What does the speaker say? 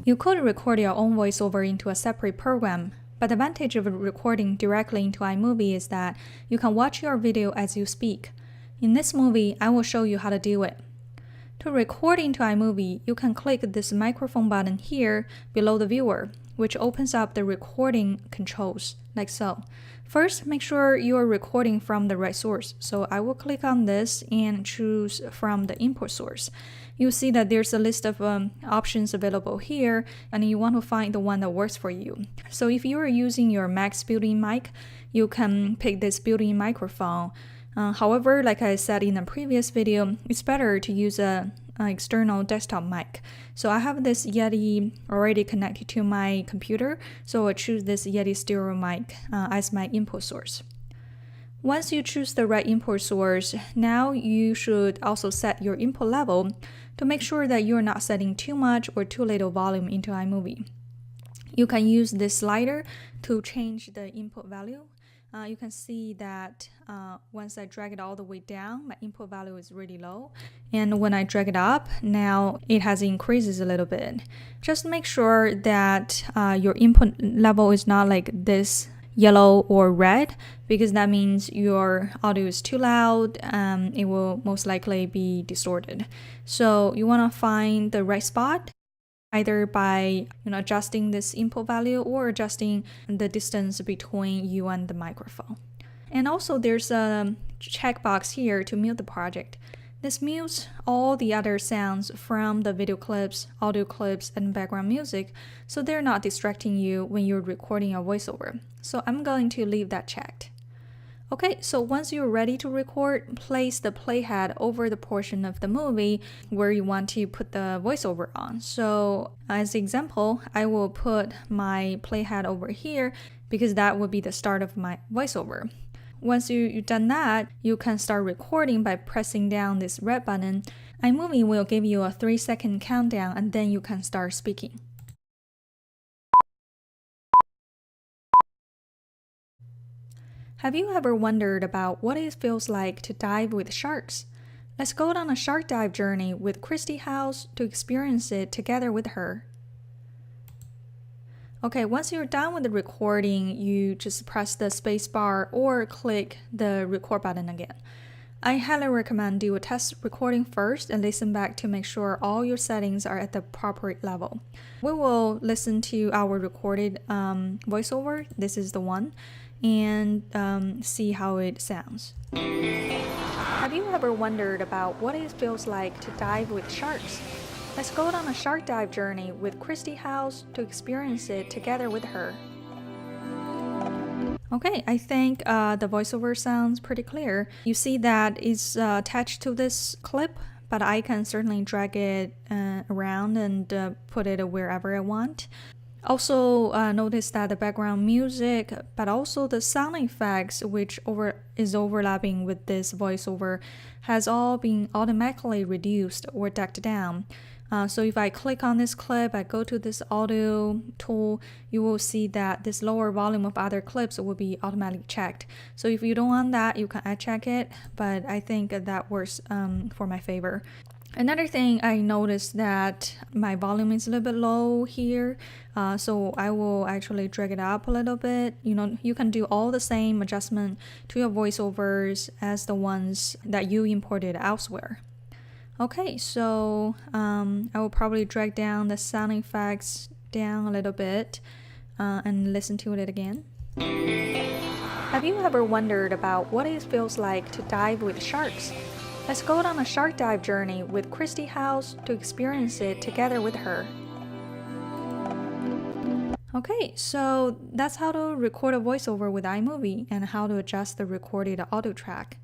You could record your own voiceover into a separate program, but the advantage of recording directly into iMovie is that you can watch your video as you speak. In this movie, I will show you how to do it. To record into iMovie, you can click this microphone button here below the viewer, which opens up the recording controls, like so. First, make sure you are recording from the right source. So I will click on this and choose from the input source. You'll see that there's a list of options available here, and you want to find the one that works for you. So if you are using your Mac's built-in mic, you can pick this built-in microphone. However, like I said in the previous video, it's better to use an external desktop mic. So I have this Yeti already connected to my computer, so I choose this Yeti stereo mic as my input source. Once you choose the right input source, now you should also set your input level to make sure that you're not setting too much or too little volume into iMovie. You can use this slider to change the input value. You can see that once I drag it all the way down, my input value is really low. And when I drag it up, now it has increases a little bit. Just make sure that your input level is not like this yellow or red, because that means your audio is too loud. It will most likely be distorted. So you want to find the right spot, either by adjusting this input value or adjusting the distance between you and the microphone. And also there's a checkbox here to mute the project. This mutes all the other sounds from the video clips, audio clips, and background music, so they're not distracting you when you're recording your voiceover. So I'm going to leave that checked. Okay, so once you're ready to record, place the playhead over the portion of the movie where you want to put the voiceover on. So as an example, I will put my playhead over here because that will be the start of my voiceover. Once you've done that, you can start recording by pressing down this red button. iMovie will give you a 3-second countdown, and then you can start speaking. Have you ever wondered about what it feels like to dive with sharks? Let's go on a shark dive journey with Christy House to experience it together with her. Okay, once you're done with the recording, you just press the space bar or click the record button again. I highly recommend do a test recording first and listen back to make sure all your settings are at the proper level. We will listen to our recorded voiceover, this is the one, and see how it sounds. Have you ever wondered about what it feels like to dive with sharks? Let's go on a shark dive journey with Christy House to experience it together with her. Okay, I think the voiceover sounds pretty clear. You see that it's attached to this clip, but I can certainly drag it around and put it wherever I want. Also notice that the background music, but also the sound effects, which is overlapping with this voiceover, has all been automatically reduced or decked down. So if I click on this clip, I go to this audio tool, you will see that this lower volume of other clips will be automatically checked. So if you don't want that, you can uncheck it, but I think that works for my favor. Another thing, I noticed that my volume is a little bit low here, so I will actually drag it up a little bit. You can do all the same adjustment to your voiceovers as the ones that you imported elsewhere. Okay, so I will probably drag down the sound effects down a little bit and listen to it again. Have you ever wondered about what it feels like to dive with sharks? Let's go on a shark dive journey with Christy House to experience it together with her. Okay, so that's how to record a voiceover with iMovie and how to adjust the recorded audio track.